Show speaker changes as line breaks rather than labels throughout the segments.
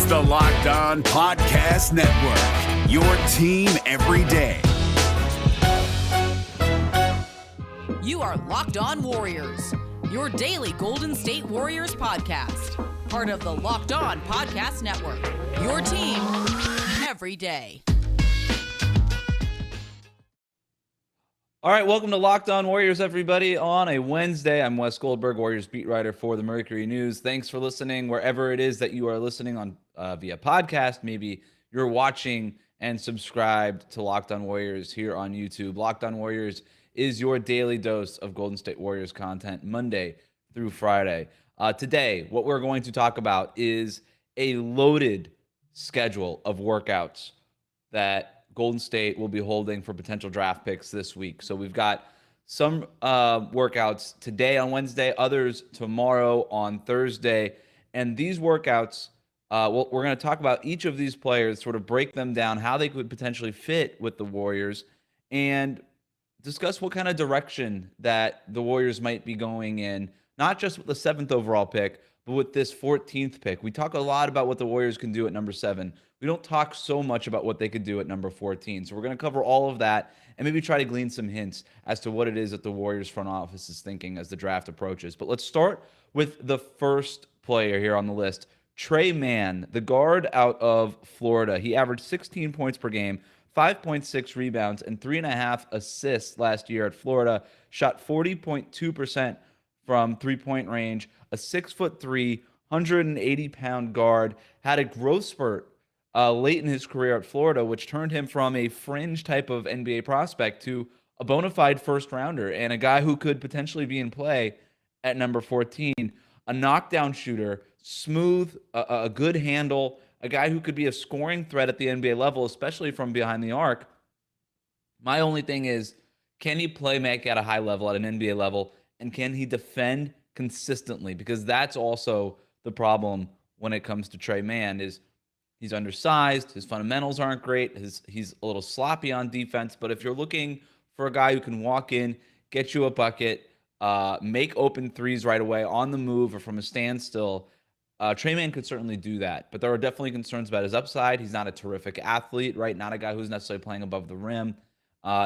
It's the Locked On Podcast Network, your team every day.
You are Locked On Warriors, your daily Golden State Warriors podcast. Part of the Locked On Podcast Network, your team every day.
All right, welcome to Locked On Warriors, everybody, on a Wednesday. I'm Wes Goldberg, Warriors beat writer for the Mercury News. Thanks for listening wherever it is that you are listening on via podcast. Maybe you're watching and subscribed to Locked On Warriors here on YouTube. Locked On Warriors is your daily dose of Golden State Warriors content Monday through Friday. Today, what we're going to talk about is a loaded schedule of workouts that Golden State will be holding for potential draft picks this week. So we've got some workouts today on Wednesday, others tomorrow on Thursday. And these workouts, we're going to talk about each of these players, sort of break them down, how they could potentially fit with the Warriors, and discuss what kind of direction that the Warriors might be going in, not just with the 7th overall pick, but with this 14th pick. We talk a lot about what the Warriors can do at number 7. We don't talk so much about what they could do at number 14. So we're going to cover all of that and maybe try to glean some hints as to what it is that the Warriors front office is thinking as the draft approaches. But let's start with the first player here on the list, Tre Mann, the guard out of Florida. He averaged 16 points per game, 5.6 rebounds, and 3.5 assists last year at Florida. Shot 40.2% from three-point range, a 6'3", 180-pound guard. Had a growth spurt late in his career at Florida, which turned him from a fringe type of NBA prospect to a bona fide first-rounder and a guy who could potentially be in play at number 14. A knockdown shooter, smooth, a good handle, a guy who could be a scoring threat at the NBA level, especially from behind the arc. My only thing is, can he play make at a high level, at an NBA level, and can he defend consistently? Because that's also the problem when it comes to Tre Mann, is he's undersized, his fundamentals aren't great, he's a little sloppy on defense. But if you're looking for a guy who can walk in, get you a bucket, make open threes right away on the move or from a standstill, Tre Mann could certainly do that. But there are definitely concerns about his upside. He's not a terrific athlete, right? Not a guy who's necessarily playing above the rim.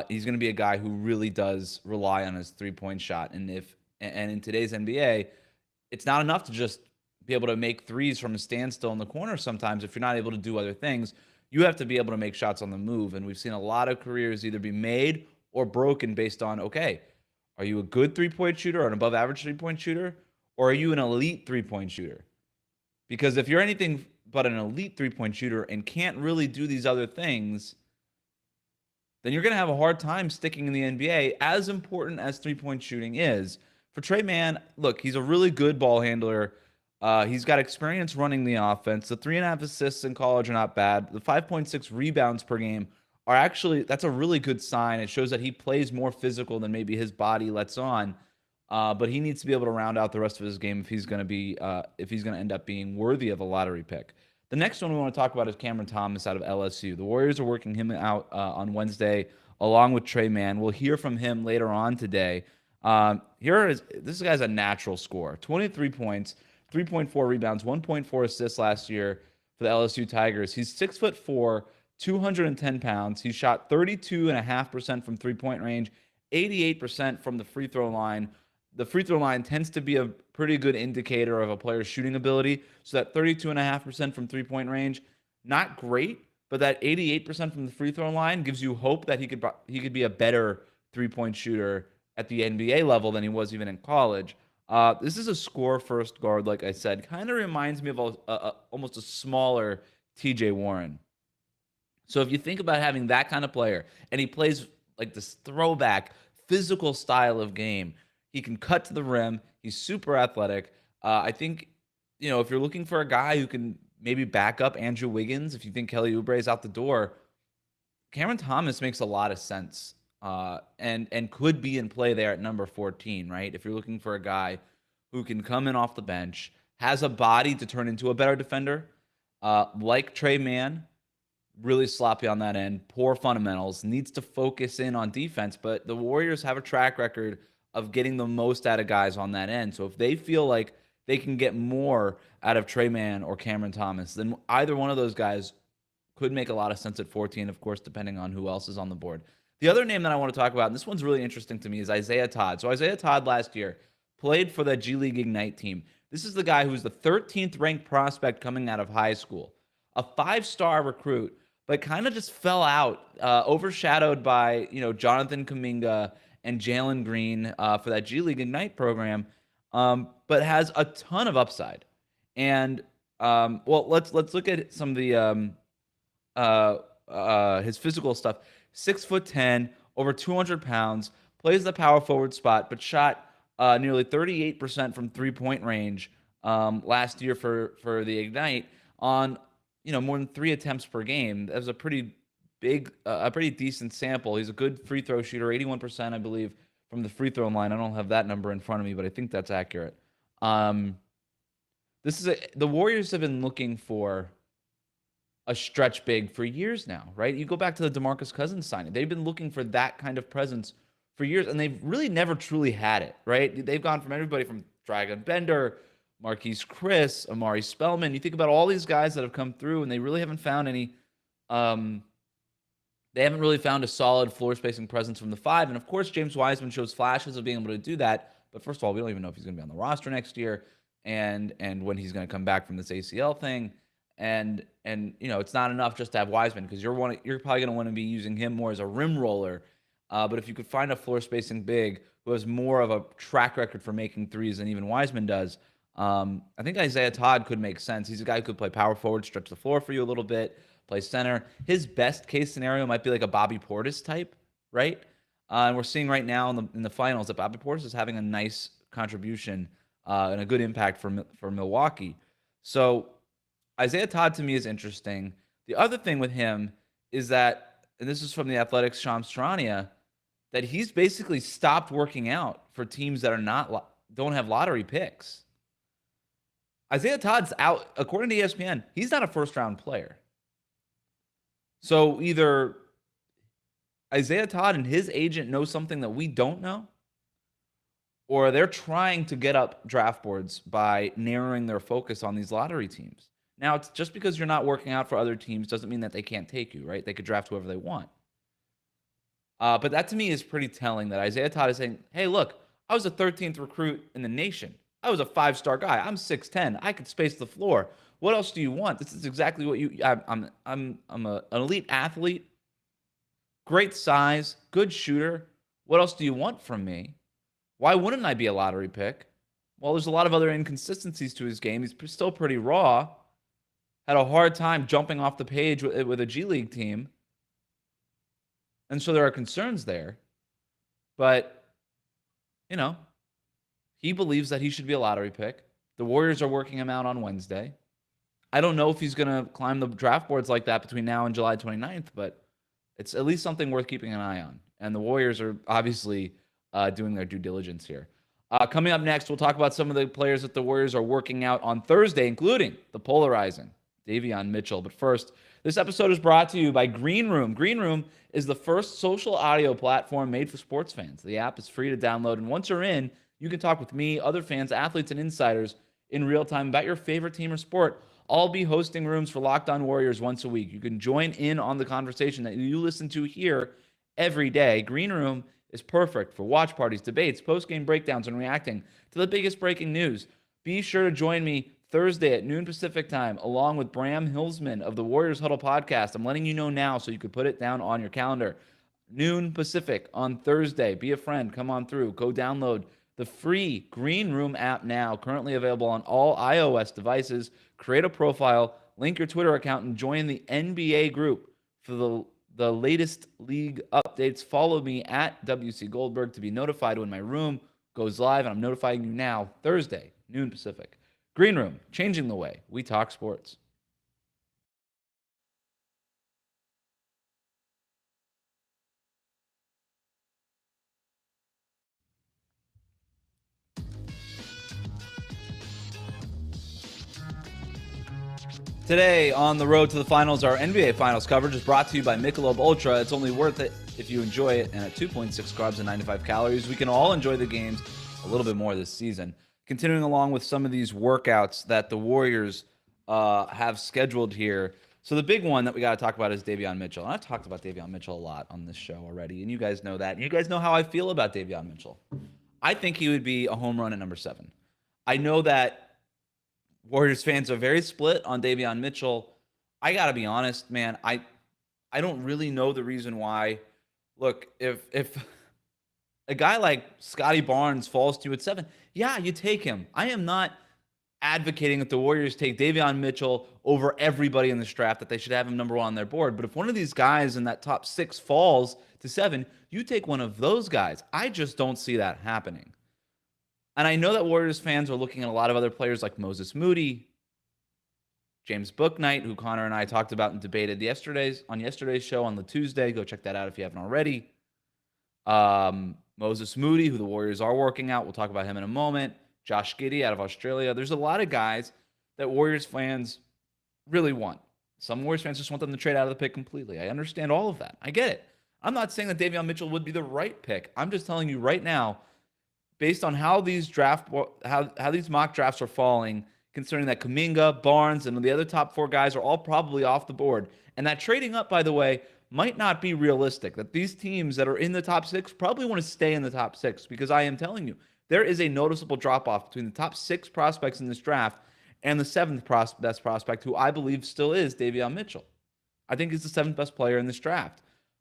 He's going to be a guy who really does rely on his three-point shot. And in today's NBA, it's not enough to just be able to make threes from a standstill in the corner sometimes. If you're not able to do other things, you have to be able to make shots on the move. And we've seen a lot of careers either be made or broken based on, okay, are you a good three-point shooter or an above-average three-point shooter? Or are you an elite three-point shooter? Because if you're anything but an elite three-point shooter and can't really do these other things, then you're going to have a hard time sticking in the NBA, as important as three-point shooting is. For Tre Mann, look, he's a really good ball handler. He's got experience running the offense. The 3.5 assists in college are not bad. The 5.6 rebounds per game are actually, that's a really good sign. It shows that he plays more physical than maybe his body lets on. But he needs to be able to round out the rest of his game if he's going to end up being worthy of a lottery pick. The next one we want to talk about is Cameron Thomas out of LSU. The Warriors are working him out on Wednesday along with Tre Mann. We'll hear from him later on today. This guy's a natural scorer. 23 points, 3.4 rebounds, 1.4 assists last year for the LSU Tigers. He's 6'4", 210 pounds. He shot 32.5% from three-point range, 88% from the free throw line. The free throw line tends to be a pretty good indicator of a player's shooting ability. So that 32.5% from three-point range, not great, but that 88% from the free throw line gives you hope that he could be a better three-point shooter at the NBA level than he was even in college. This is a score-first guard, like I said. Kind of reminds me of almost a smaller TJ Warren. So if you think about having that kind of player, and he plays like this throwback, physical style of game, he can cut to the rim. He's super athletic. I think, if you're looking for a guy who can maybe back up Andrew Wiggins, if you think Kelly Oubre is out the door, Cameron Thomas makes a lot of sense and could be in play there at number 14, right? If you're looking for a guy who can come in off the bench, has a body to turn into a better defender, like Tre Mann, really sloppy on that end, poor fundamentals, needs to focus in on defense, but the Warriors have a track record of getting the most out of guys on that end. So if they feel like they can get more out of Tre Mann or Cameron Thomas, then either one of those guys could make a lot of sense at 14, of course, depending on who else is on the board. The other name that I want to talk about, and this one's really interesting to me, is Isaiah Todd. So Isaiah Todd last year played for the G League Ignite team. This is the guy who's the 13th ranked prospect coming out of high school, a 5-star recruit, but kind of just fell out, overshadowed by Jonathan Kuminga and Jalen Green for that G League Ignite program, but has a ton of upside. And let's look at some of the his physical stuff. 6'10", over 200 pounds, plays the power forward spot, but shot nearly 38% from 3-point range last year for the Ignite on more than 3 attempts per game. That was a pretty decent sample. He's a good free throw shooter, 81%, I believe, from the free throw line. I don't have that number in front of me, but I think that's accurate. The Warriors have been looking for a stretch big for years now, right? You go back to the DeMarcus Cousins signing. They've been looking for that kind of presence for years, and they've really never truly had it, right? They've gone from everybody from Dragon Bender, Marquise Chris, Amari Spellman. You think about all these guys that have come through, and they really haven't found any they haven't really found a solid floor spacing presence from the 5. And of course, James Wiseman shows flashes of being able to do that. But first of all, we don't even know if he's going to be on the roster next year and when he's going to come back from this ACL thing. And it's not enough just to have Wiseman, because you're probably going to want to be using him more as a rim roller. But if you could find a floor spacing big who has more of a track record for making threes than even Wiseman does, I think Isaiah Todd could make sense. He's a guy who could play power forward, stretch the floor for you a little bit, play center. His best case scenario might be like a Bobby Portis type, right? And we're seeing right now in the finals that Bobby Portis is having a nice contribution and a good impact for Milwaukee. So Isaiah Todd to me is interesting. The other thing with him is that, and this is from the Athletics' Shams Charania, that he's basically stopped working out for teams that don't have lottery picks. Isaiah Todd's out, according to ESPN, he's not a first-round player. So either Isaiah Todd and his agent know something that we don't know, or they're trying to get up draft boards by narrowing their focus on these lottery teams. Now, it's just because you're not working out for other teams doesn't mean that they can't take you, right? They could draft whoever they want. But that to me is pretty telling, that Isaiah Todd is saying, hey, look, I was a 13th recruit in the nation. I was a 5-star guy. I'm 6'10". I could space the floor. What else do you want? This is exactly what I'm an elite athlete, great size, good shooter. What else do you want from me? Why wouldn't I be a lottery pick? Well, there's a lot of other inconsistencies to his game. He's still pretty raw. Had a hard time jumping off the page with a G League team. And so there are concerns there. But, he believes that he should be a lottery pick. The Warriors are working him out on Wednesday. I don't know if he's going to climb the draft boards like that between now and July 29th, but it's at least something worth keeping an eye on. And the Warriors are obviously doing their due diligence here. Coming up next, we'll talk about some of the players that the Warriors are working out on Thursday, including the polarizing Davion Mitchell. But first, this episode is brought to you by Green Room. Green Room is the first social audio platform made for sports fans. The app is free to download, and once you're in, you can talk with me, other fans, athletes, and insiders in real time about your favorite team or sport. I'll be hosting rooms for Locked On Warriors once a week. You can join in on the conversation that you listen to here every day. Green Room is perfect for watch parties, debates, post-game breakdowns, and reacting to the biggest breaking news. Be sure to join me Thursday at noon Pacific time, along with Bram Hilsman of the Warriors Huddle podcast. I'm letting you know now so you could put it down on your calendar. Noon Pacific on Thursday. Be a friend. Come on through. Go download the free Green Room app now, currently available on all iOS devices. Create a profile, link your Twitter account, and join the NBA group for the latest league updates. Follow me at WC Goldberg to be notified when my room goes live, and I'm notifying you now, Thursday, noon Pacific. Green Room, changing the way we talk sports. Today on the road to the finals, our NBA Finals coverage is brought to you by Michelob Ultra. It's only worth it if you enjoy it, and at 2.6 carbs and 95 calories, we can all enjoy the games a little bit more this season. continuing along with some of these workouts that the Warriors have scheduled here. So the big one that we got to talk about is Davion Mitchell. And I've talked about Davion Mitchell a lot on this show already, and you guys know that. And you guys know how I feel about Davion Mitchell. I think he would be a home run at number 7. I know that Warriors fans are very split on Davion Mitchell. I got to be honest, man. I don't really know the reason why. Look, if a guy like Scotty Barnes falls to you at 7, yeah, you take him. I am not advocating that the Warriors take Davion Mitchell over everybody in this draft, that they should have him number 1 on their board. But if one of these guys in that top 6 falls to 7, you take one of those guys. I just don't see that happening. And I know that Warriors fans are looking at a lot of other players like Moses Moody, James Bouknight, who Connor and I talked about and debated yesterday's show on the Tuesday. Go check that out if you haven't already. Moses Moody, who the Warriors are working out. We'll talk about him in a moment. Josh Giddey out of Australia. There's a lot of guys that Warriors fans really want. Some Warriors fans just want them to trade out of the pick completely. I understand all of that. I get it. I'm not saying that Davion Mitchell would be the right pick. I'm just telling you right now, based on how these mock drafts are falling, concerning that Kuminga, Barnes, and the other top 4 guys are all probably off the board. And that trading up, by the way, might not be realistic. That these teams that are in the top 6 probably want to stay in the top 6, because I am telling you, there is a noticeable drop-off between the top 6 prospects in this draft and the 7th best prospect, who I believe still is Davion Mitchell. I think he's the 7th best player in this draft.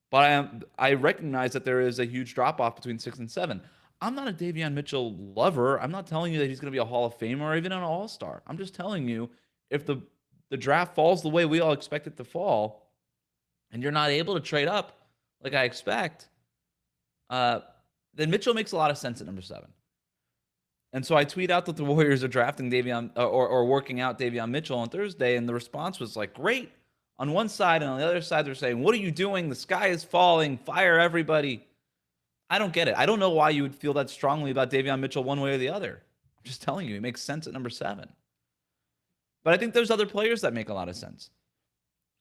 But I recognize that there is a huge drop-off between 6 and 7. I'm not a Davion Mitchell lover. I'm not telling you that he's going to be a Hall of Famer or even an All-Star. I'm just telling you, if the draft falls the way we all expect it to fall, and you're not able to trade up like I expect, then Mitchell makes a lot of sense at number 7. And so I tweet out that the Warriors are drafting Davion or working out Davion Mitchell on Thursday, and the response was like, great on one side, and on the other side they're saying, what are you doing? The sky is falling. Fire everybody. I don't get it. I don't know why you would feel that strongly about Davion Mitchell one way or the other. I'm just telling you, it makes sense at number 7. But I think there's other players that make a lot of sense.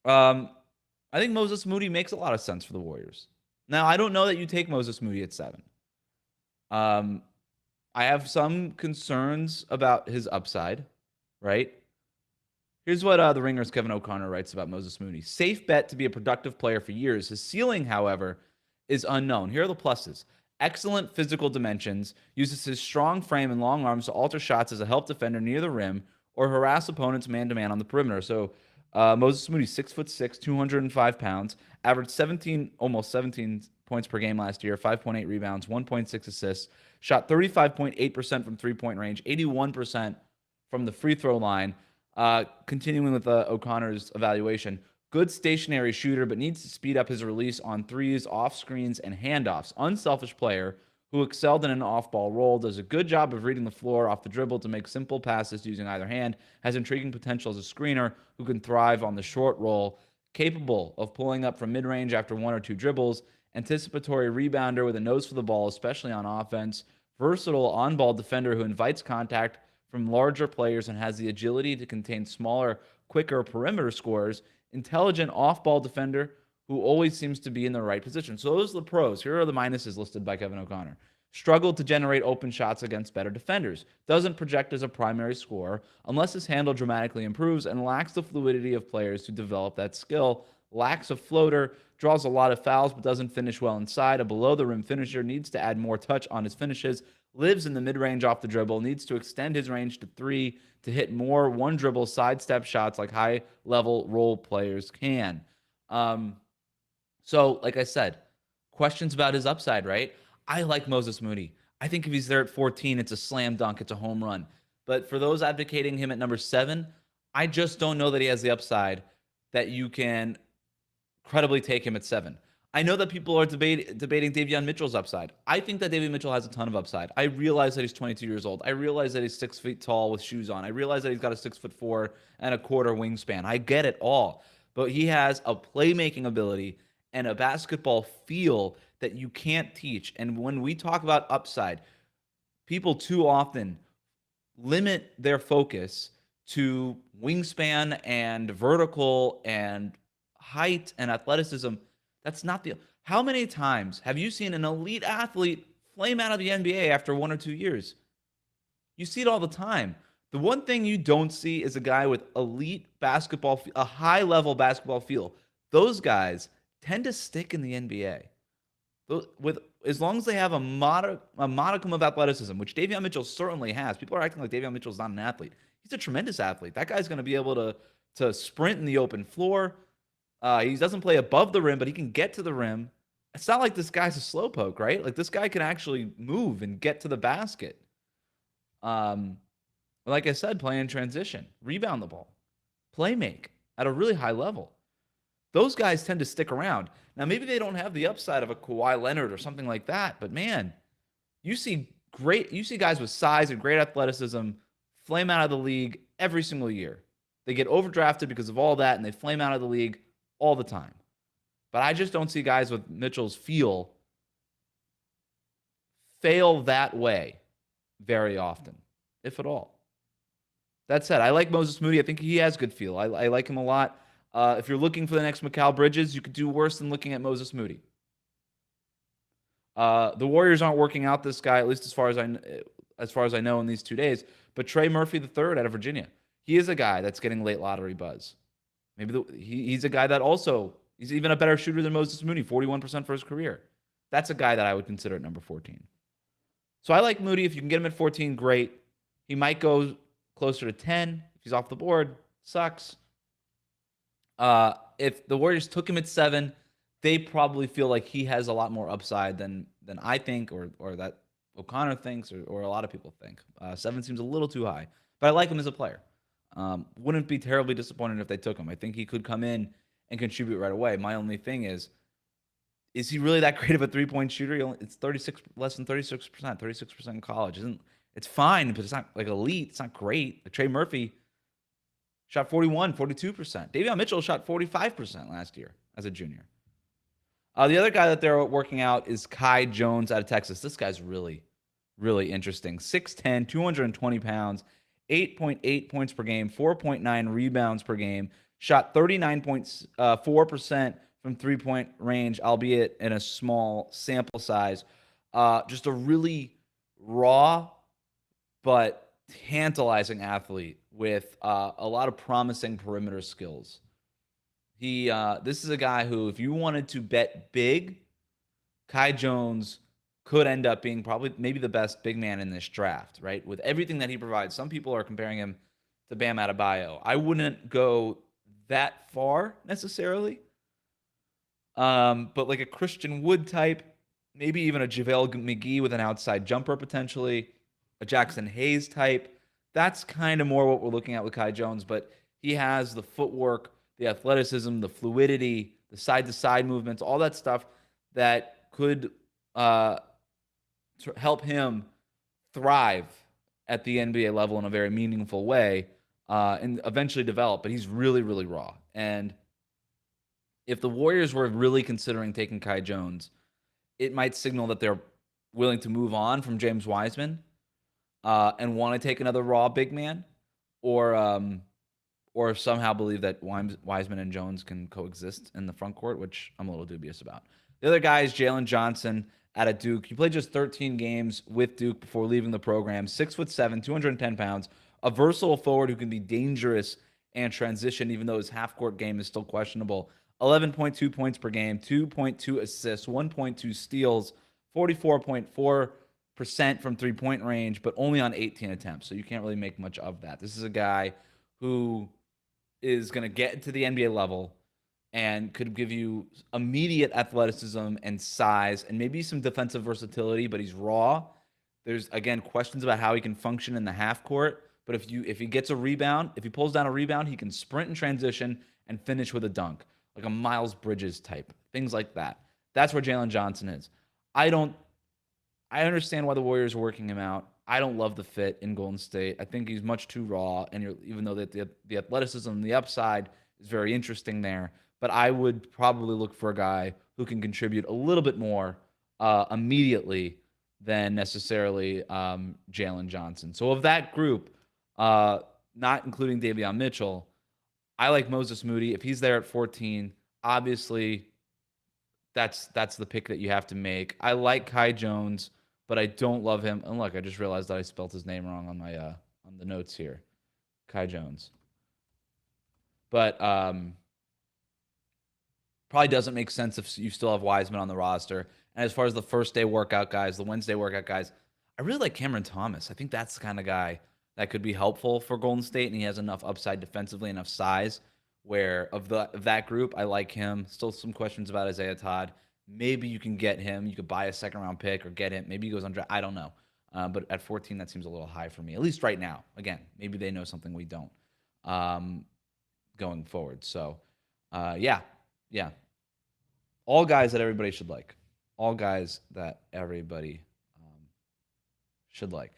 I think Moses Moody makes a lot of sense for the Warriors. Now, I don't know that you take Moses Moody at 7. I have some concerns about his upside, right? Here's what the Ringer's Kevin O'Connor writes about Moses Moody. Safe bet to be a productive player for years. His ceiling, however, is unknown. Here are the pluses. Excellent physical dimensions. Uses his strong frame and long arms to alter shots as a help defender near the rim or harass opponents man-to-man on the perimeter. So Moses Moody, 6'6", 205 pounds, averaged almost 17 points per game last year, 5.8 rebounds, 1.6 assists, shot 35.8% from three-point range, 81% from the free throw line. Continuing with O'Connor's evaluation, good stationary shooter, but needs to speed up his release on threes, off screens, and handoffs. Unselfish player who excelled in an off-ball role, does a good job of reading the floor off the dribble to make simple passes using either hand, has intriguing potential as a screener who can thrive on the short roll, capable of pulling up from mid-range after 1 or 2 dribbles, anticipatory rebounder with a nose for the ball, especially on offense, versatile on-ball defender who invites contact from larger players and has the agility to contain smaller, quicker perimeter scorers, intelligent off-ball defender who always seems to be in the right position. So those are the pros. Here are the minuses listed by Kevin O'Connor. Struggled to generate open shots against better defenders. Doesn't project as a primary scorer unless his handle dramatically improves, and lacks the fluidity of players who develop that skill. Lacks a floater. Draws a lot of fouls but doesn't finish well inside. A below-the-rim finisher. Needs to add more touch on his finishes. Lives in the mid-range off the dribble. Needs to extend his range to 3 to hit more one-dribble sidestep shots like high-level role players can. So, like I said, questions about his upside, right? I like Moses Moody. I think if he's there at 14, it's a slam dunk. It's a home run. But for those advocating him at number 7, I just don't know that he has the upside that you can credibly take him at 7. I know that people are debating Davion Mitchell's upside. I think that Davion Mitchell has a ton of upside. I realize that he's 22 years old. I realize that he's 6 feet tall with shoes on. I realize that he's got a 6'4" and a quarter wingspan. I get it all. But he has a playmaking ability and a basketball feel that you can't teach. And when we talk about upside, people too often limit their focus to wingspan and vertical and height and athleticism. That's not the... How many times have you seen an elite athlete flame out of the NBA after 1 or 2 years? You see it all the time. The one thing you don't see is a guy with elite basketball, a high-level basketball feel. Those guys tend to stick in the NBA. With as long as they have a modicum of athleticism, which Davion Mitchell certainly has. People are acting like Davion Mitchell's not an athlete. He's a tremendous athlete. That guy's going to be able to sprint in the open floor. He doesn't play above the rim, but he can get to the rim. It's not like this guy's a slowpoke, right? Like this guy can actually move and get to the basket. Like I said, play in transition, rebound the ball, play make at a really high level. Those guys tend to stick around. Now, maybe they don't have the upside of a Kawhi Leonard or something like that, but man, you see guys with size and great athleticism flame out of the league every single year. They get overdrafted because of all that, and they flame out of the league all the time. But I just don't see guys with Mitchell's feel fail that way very often, if at all. That said, I like Moses Moody. I think he has good feel. I like him a lot. If you're looking for the next Mikal Bridges, you could do worse than looking at Moses Moody. The Warriors aren't working out this guy, at least as far as I know in these 2 days. But Trey Murphy III out of Virginia, he is a guy that's getting late lottery buzz. Maybe he's a guy that also he's even a better shooter than Moses Moody, 41% for his career. That's a guy that I would consider at number 14. So I like Moody. If you can get him at 14, great. He might go closer to 10 if he's off the board. Sucks. If the Warriors took him at 7, they probably feel like he has a lot more upside than I think or that O'Connor thinks or a lot of people think. 7 seems a little too high, but I like him as a player. Wouldn't be terribly disappointed if they took him. I think he could come in and contribute right away. My only thing is he really that great of a three-point shooter? It's less than 36%, 36% in college. It's fine, but it's not like elite. It's not great. Like Trey Murphy shot 41, 42%. Davion Mitchell shot 45% last year as a junior. The other guy that they're working out is Kai Jones out of Texas. This guy's really, really interesting. 6'10", 220 pounds, 8.8 points per game, 4.9 rebounds per game, shot 39.4% from three-point range, albeit in a small sample size. Just a really raw but tantalizing athlete with a lot of promising perimeter skills. This is a guy who, if you wanted to bet big, Kai Jones could end up being maybe the best big man in this draft, right? With everything that he provides. Some people are comparing him to Bam Adebayo. I wouldn't go that far necessarily. But like a Christian Wood type, maybe even a JaVale McGee with an outside jumper potentially, a Jackson Hayes type. That's kind of more what we're looking at with Kai Jones, but he has the footwork, the athleticism, the fluidity, the side-to-side movements, all that stuff that could help him thrive at the NBA level in a very meaningful way and eventually develop. But he's really, really raw. And if the Warriors were really considering taking Kai Jones, it might signal that they're willing to move on from James Wiseman and want to take another raw big man, or somehow believe that Wiseman and Jones can coexist in the front court, which I'm a little dubious about. The other guy is Jalen Johnson out of Duke. He played just 13 games with Duke before leaving the program. 6'7", 210 pounds, a versatile forward who can be dangerous and transition, even though his half-court game is still questionable. 11.2 points per game, 2.2 assists, 1.2 steals, 44.4% from three-point range, but only on 18 attempts, so you can't really make much of that. This is a guy who is going to get to the NBA level and could give you immediate athleticism and size and maybe some defensive versatility, but he's raw. There's, again, questions about how he can function in the half court, but if he gets a rebound, if he pulls down a rebound, he can sprint and transition and finish with a dunk, like a Miles Bridges type, things like that. That's where Jalen Johnson is. I understand why the Warriors are working him out. I don't love the fit in Golden State. I think he's much too raw, and even though the athleticism and the upside is very interesting there, but I would probably look for a guy who can contribute a little bit more immediately than necessarily Jalen Johnson. So of that group, not including Davion Mitchell, I like Moses Moody. If he's there at 14, obviously that's the pick that you have to make. I like Kai Jones but I don't love him. And look, I just realized that I spelled his name wrong on my on the notes here. Kai Jones. But probably doesn't make sense if you still have Wiseman on the roster. And as far as the first day workout guys, the Wednesday workout guys, I really like Cameron Thomas. I think that's the kind of guy that could be helpful for Golden State, and he has enough upside defensively, enough size where of that group, I like him. Still some questions about Isaiah Todd. Maybe you can get him. You could buy a second-round pick or get him. Maybe he goes undrafted. I don't know. But at 14, that seems a little high for me, at least right now. Again, maybe they know something we don't going forward. So, yeah. All guys that everybody should like. All guys that everybody should like.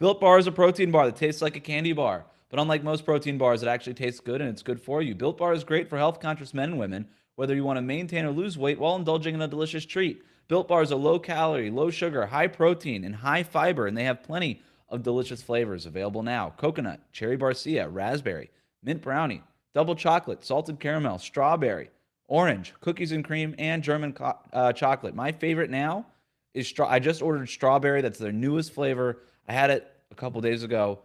Built Bar is a protein bar that tastes like a candy bar. But unlike most protein bars, it actually tastes good and it's good for you. Built Bar is great for health-conscious men and women, whether you want to maintain or lose weight while indulging in a delicious treat. Built Bars are low-calorie, low-sugar, high-protein, and high-fiber, and they have plenty of delicious flavors available now. Coconut, cherry barcia, raspberry, mint brownie, double chocolate, salted caramel, strawberry, orange, cookies and cream, and German chocolate. My favorite now is I just ordered strawberry. That's their newest flavor. I had it a couple days ago.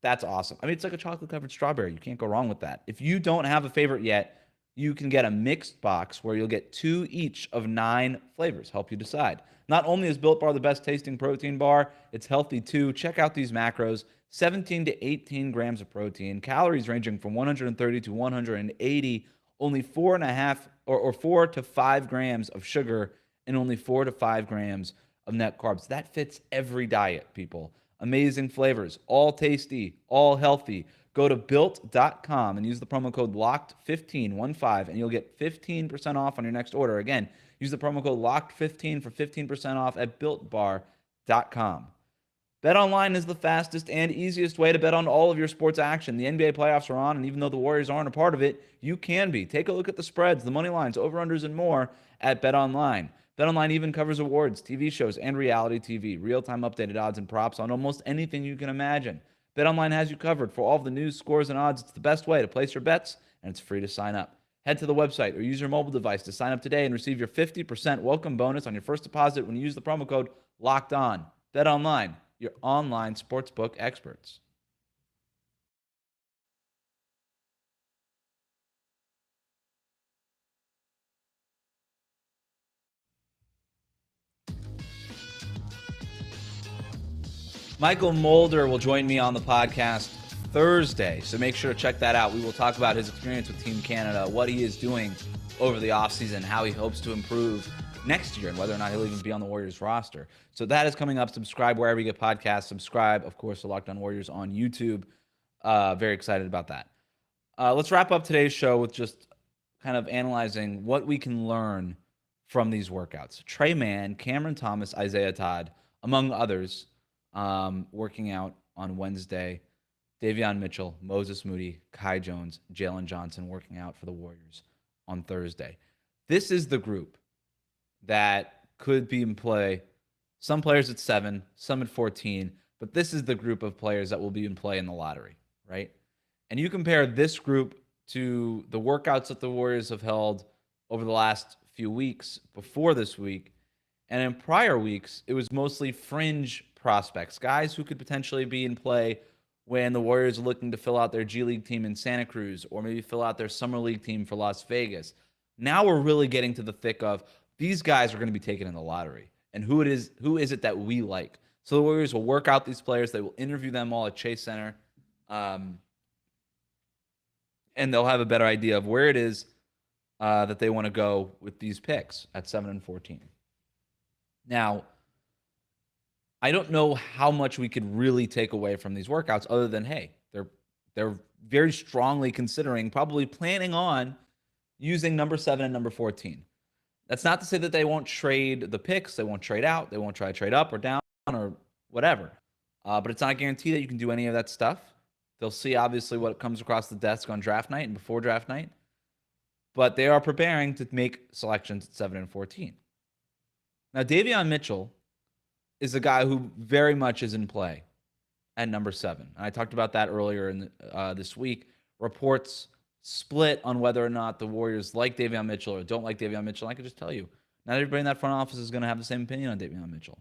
That's awesome. I mean, it's like a chocolate-covered strawberry. You can't go wrong with that. If you don't have a favorite yet, you can get a mixed box where you'll get 2 each of 9 flavors. Help you decide. Not only is Built Bar the best-tasting protein bar, it's healthy too. Check out these macros. 17 to 18 grams of protein, calories ranging from 130 to 180, only 4 to 5 grams of sugar, and only 4 to 5 grams of net carbs. That fits every diet, people. Amazing flavors, all tasty, all healthy. Go to built.com and use the promo code LOCKED15 and you'll get 15% off on your next order. Again, use the promo code LOCKED15 for 15% off at builtbar.com. BetOnline is the fastest and easiest way to bet on all of your sports action. The NBA playoffs are on, and even though the Warriors aren't a part of it, you can be. Take a look at the spreads, the money lines, over-unders, and more at BetOnline. BetOnline even covers awards, TV shows, and reality TV. Real-time updated odds and props on almost anything you can imagine. BetOnline has you covered for all of the news, scores, and odds. It's the best way to place your bets, and it's free to sign up. Head to the website or use your mobile device to sign up today and receive your 50% welcome bonus on your first deposit when you use the promo code LOCKEDON. BetOnline, your online sportsbook experts. Michael Mulder will join me on the podcast Thursday, so make sure to check that out. We will talk about his experience with Team Canada, what he is doing over the offseason, how he hopes to improve next year, and whether or not he'll even be on the Warriors roster. So that is coming up. Subscribe wherever you get podcasts. Subscribe, of course, to Locked On Warriors on YouTube. Very excited about that. Let's wrap up today's show with just kind of analyzing what we can learn from these workouts. Tre Mann, Cameron Thomas, Isaiah Todd, among others, working out on Wednesday. Davion Mitchell, Moses Moody, Kai Jones, Jalen Johnson working out for the Warriors on Thursday. This is the group that could be in play. Some players at 7, some at 14, but this is the group of players that will be in play in the lottery, right? And you compare this group to the workouts that the Warriors have held over the last few weeks before this week, and in prior weeks, it was mostly fringe prospects, guys who could potentially be in play when the Warriors are looking to fill out their G League team in Santa Cruz or maybe fill out their Summer League team for Las Vegas. Now we're really getting to the thick of these guys are going to be taken in the lottery. And who is it that we like? So the Warriors will work out these players. They will interview them all at Chase Center. And they'll have a better idea of where it is that they want to go with these picks at 7 and 14. Now, I don't know how much we could really take away from these workouts other than, hey, they're very strongly considering, probably planning on using number 7 and number 14. That's not to say that they won't trade the picks. They won't trade out. They won't try to trade up or down or whatever. But it's not a guarantee that you can do any of that stuff. They'll see, obviously, what comes across the desk on draft night and before draft night. But they are preparing to make selections at 7 and 14. Now, Davion Mitchell is a guy who very much is in play at number 7. And I talked about that earlier in this week. Reports split on whether or not the Warriors like Davion Mitchell or don't like Davion Mitchell. And I can just tell you, not everybody in that front office is going to have the same opinion on Davion Mitchell.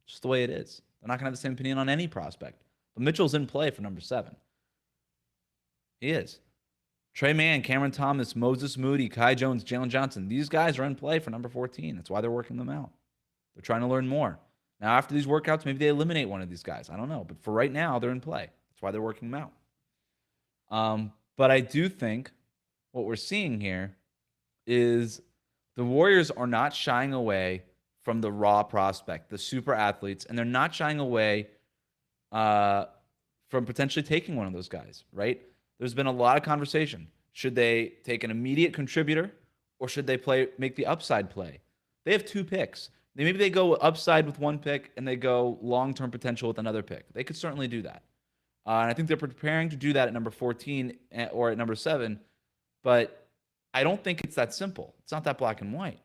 Just the way it is. They're not going to have the same opinion on any prospect. But Mitchell's in play for number 7. He is. Tre Mann, Cameron Thomas, Moses Moody, Kai Jones, Jalen Johnson. These guys are in play for number 14. That's why they're working them out. They're trying to learn more. Now, after these workouts, maybe they eliminate one of these guys. I don't know. But for right now, they're in play. That's why they're working them out. But I do think what we're seeing here is the Warriors are not shying away from the raw prospect, the super athletes, and they're not shying away from potentially taking one of those guys, right? There's been a lot of conversation. Should they take an immediate contributor or should they make the upside play? They have 2 picks. Maybe they go upside with 1 pick and they go long-term potential with another pick. They could certainly do that. And I think they're preparing to do that at number 14 or at number 7. But I don't think it's that simple. It's not that black and white.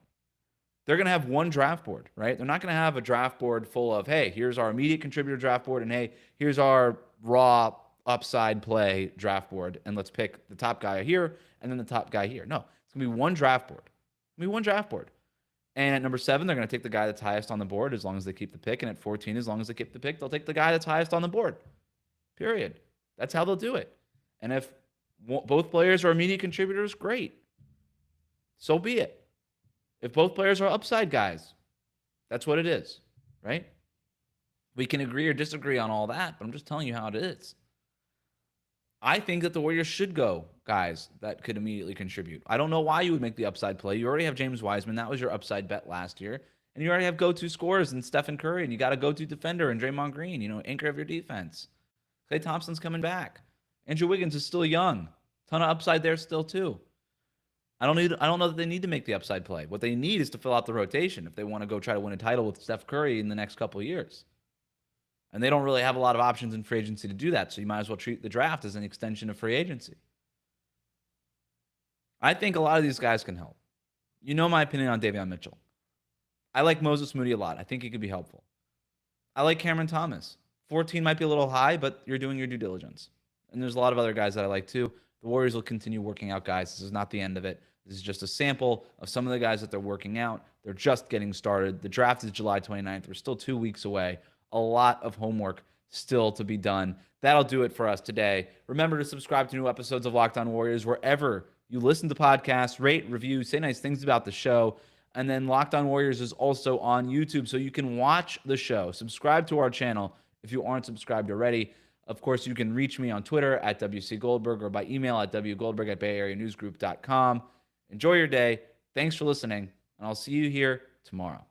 They're going to have one draft board, right? They're not going to have a draft board full of, hey, here's our immediate contributor draft board, and hey, here's our raw upside play draft board, and let's pick the top guy here and then the top guy here. No, it's going to be one draft board. It's going to be one draft board. And at number 7, they're going to take the guy that's highest on the board as long as they keep the pick. And at 14, as long as they keep the pick, they'll take the guy that's highest on the board. Period. That's how they'll do it. And if both players are immediate contributors, great. So be it. If both players are upside guys, that's what it is, right? We can agree or disagree on all that, but I'm just telling you how it is. I think that the Warriors should go guys that could immediately contribute. I don't know why you would make the upside play. You already have James Wiseman. That was your upside bet last year. And you already have go-to scorers in Stephen Curry, and you got a go-to defender in Draymond Green, anchor of your defense. Klay Thompson's coming back. Andrew Wiggins is still young. Ton of upside there still too. I don't know that they need to make the upside play. What they need is to fill out the rotation if they want to go try to win a title with Steph Curry in the next couple of years. And they don't really have a lot of options in free agency to do that, so you might as well treat the draft as an extension of free agency. I think a lot of these guys can help. You know my opinion on Davion Mitchell. I like Moses Moody a lot. I think he could be helpful. I like Cameron Thomas. 14 might be a little high, but you're doing your due diligence. And there's a lot of other guys that I like too. The Warriors will continue working out guys. This is not the end of it. This is just a sample of some of the guys that they're working out. They're just getting started. The draft is July 29th. We're still 2 weeks away. A lot of homework still to be done. That'll do it for us today. Remember to subscribe to new episodes of Locked On Warriors wherever you listen to podcasts, rate, review, say nice things about the show. And then Locked On Warriors is also on YouTube, so you can watch the show. Subscribe to our channel if you aren't subscribed already. Of course, you can reach me on Twitter at WC Goldberg or by email at wgoldberg@bayareanewsgroup.com. Enjoy your day. Thanks for listening, and I'll see you here tomorrow.